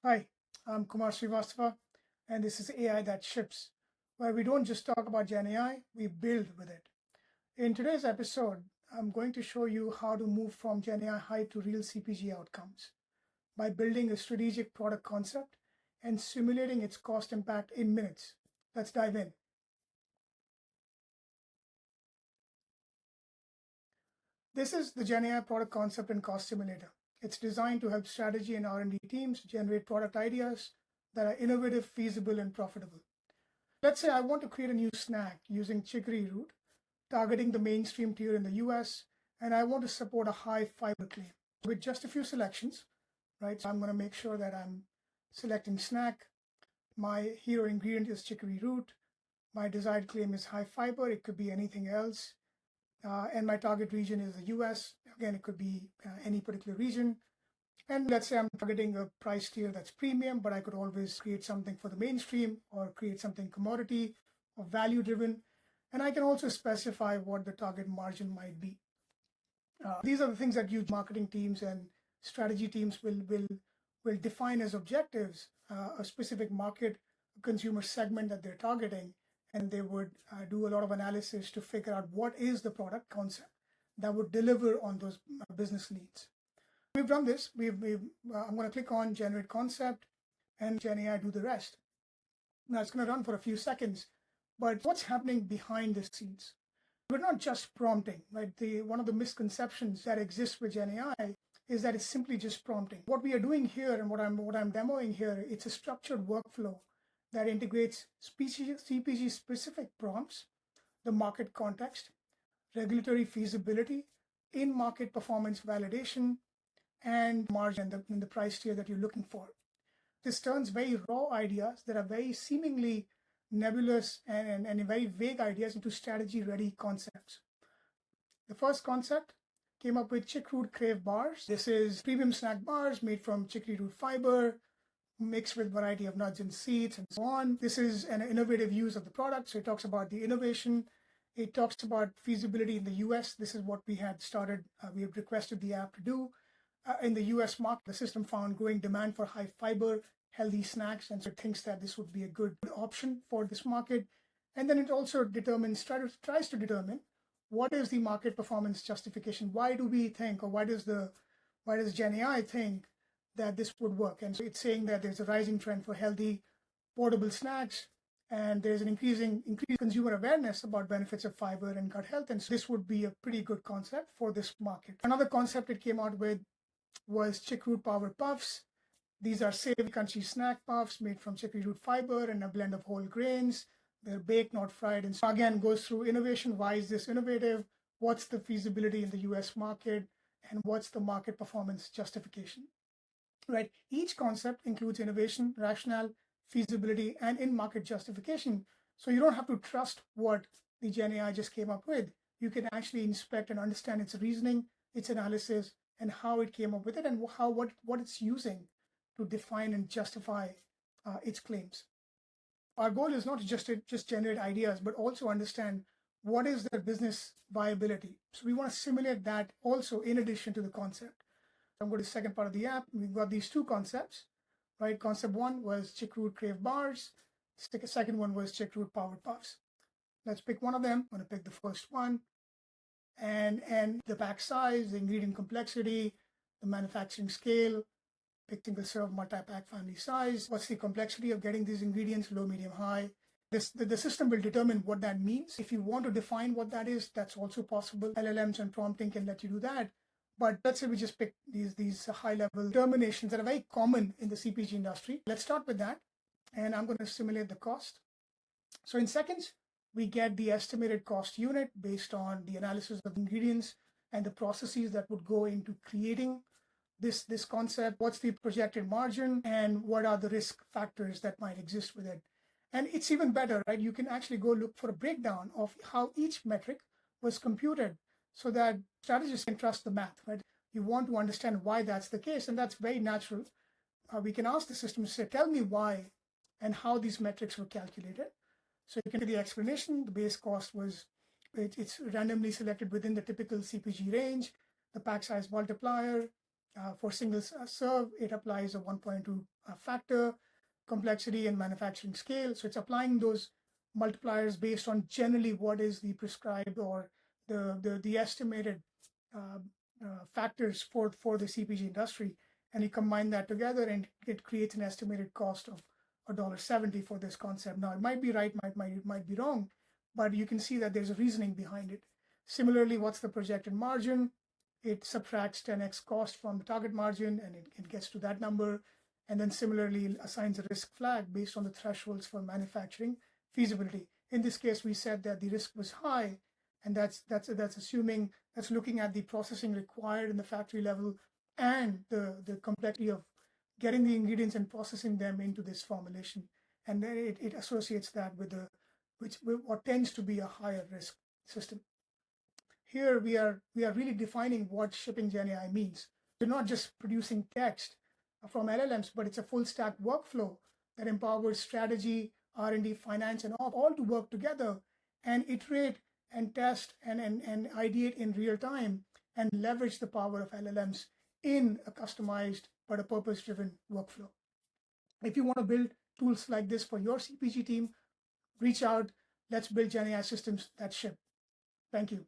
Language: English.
Hi, I'm Kumar Srivastava, and this is AI That Ships, where we don't just talk about Gen AI, we build with it. In today's episode, I'm going to show you how to move from Gen AI hype to real CPG outcomes by building a strategic product concept and simulating its cost impact in minutes. Let's dive in. This is the Gen AI product concept and cost simulator. It's designed to help strategy and R&D teams generate product ideas that are innovative, feasible, and profitable. Let's say I want to create a new snack using chicory root, targeting the mainstream tier in the US, and I want to support a high fiber claim with just a few selections, right? So I'm going to make sure that I'm selecting snack. My hero ingredient is chicory root. My desired claim is high fiber. It could be anything else. And my target region is the US. Again, it could be any particular region. And let's say I'm targeting a price tier that's premium, but I could always create something for the mainstream or create something commodity or value driven. And I can also specify what the target margin might be. These are the things that huge marketing teams and strategy teams will define as objectives, a specific market, consumer segment that they're targeting, and they would do a lot of analysis to figure out what is the product concept that would deliver on those business needs. We've done this. I'm going to click on generate concept and Gen AI do the rest. Now it's going to run for a few seconds, but what's happening behind the scenes? We're not just prompting, right? One of the misconceptions that exists with Gen AI is that it's simply just prompting. What we are doing here and what I'm demoing here, it's a structured workflow that integrates CPG specific prompts, the market context, regulatory feasibility, in-market performance validation, and margin in the price tier that you're looking for. This turns very raw ideas that are very seemingly nebulous and very vague ideas into strategy-ready concepts. The first concept came up with chick root crave bars. This is premium snack bars made from chicory root fiber, mixed with variety of nuts and seeds and so on. This is an innovative use of the product. So it talks about the innovation. It talks about feasibility in the US. This is what we had started. We had requested the app to do. In the US market, the system found growing demand for high fiber, healthy snacks, and so it thinks that this would be a good option for this market. And then it also tries to determine what is the market performance justification. Why do we think, or why does Gen AI think that this would work? And so it's saying that there's a rising trend for healthy, portable snacks, and there's an increased consumer awareness about benefits of fiber and gut health. And so this would be a pretty good concept for this market. Another concept it came out with was chicory root powered puffs. These are savory, crunchy snack puffs made from chicory root fiber and a blend of whole grains. They're baked, not fried. And so again, goes through innovation. Why is this innovative? What's the feasibility in the US market? And what's the market performance justification? Right. Each concept includes innovation, rationale, feasibility, and in-market justification. So you don't have to trust what the Gen AI just came up with. You can actually inspect and understand its reasoning, its analysis, and how it came up with it, and what it's using to define and justify its claims. Our goal is not just to generate ideas, but also understand what is their business viability. So we want to simulate that also in addition to the concept. I'm going to the second part of the app. We've got these two concepts, right? Concept one was chick root crave bars. The second one was chick root powered puffs. Let's pick one of them. I'm going to pick the first one. And the pack size, the ingredient complexity, the manufacturing scale, pick single serve, multi-pack family size. What's the complexity of getting these ingredients, low, medium, high? The system will determine what that means. If you want to define what that is, that's also possible. LLMs and prompting can let you do that. But let's say we just pick these high-level determinations that are very common in the CPG industry. Let's start with that. And I'm going to simulate the cost. So in seconds, we get the estimated cost unit based on the analysis of ingredients and the processes that would go into creating this concept. What's the projected margin and what are the risk factors that might exist with it? And it's even better, right? You can actually go look for a breakdown of how each metric was computed so that strategists can trust the math, right? You want to understand why that's the case, and that's very natural. We can ask the system to say, tell me why and how these metrics were calculated. So you can do the explanation. The base cost was, it's randomly selected within the typical CPG range, the pack size multiplier, For single serve, it applies a 1.2 factor complexity and manufacturing scale. So it's applying those multipliers based on generally what is the prescribed or the estimated uh, factors for the CPG industry. And you combine that together and it creates an estimated cost of $1.70 for this concept. Now, it might be right, might be wrong, but you can see that there's a reasoning behind it. Similarly, what's the projected margin? It subtracts 10x cost from the target margin and it gets to that number. And then similarly assigns a risk flag based on the thresholds for manufacturing feasibility. In this case, we said that the risk was high, and that's assuming that's looking at the processing required in the factory level and the complexity of getting the ingredients and processing them into this formulation. And then it associates that with what tends to be a higher risk system. Here we are really defining what shipping GenAI means. We're not just producing text from LLMs, but it's a full stack workflow that empowers strategy, R&D, finance, and all to work together and iterate and test and ideate in real time and leverage the power of LLMs in a customized but a purpose-driven workflow. If you want to build tools like this for your CPG team, reach out. Let's build GenAI systems that ship. Thank you.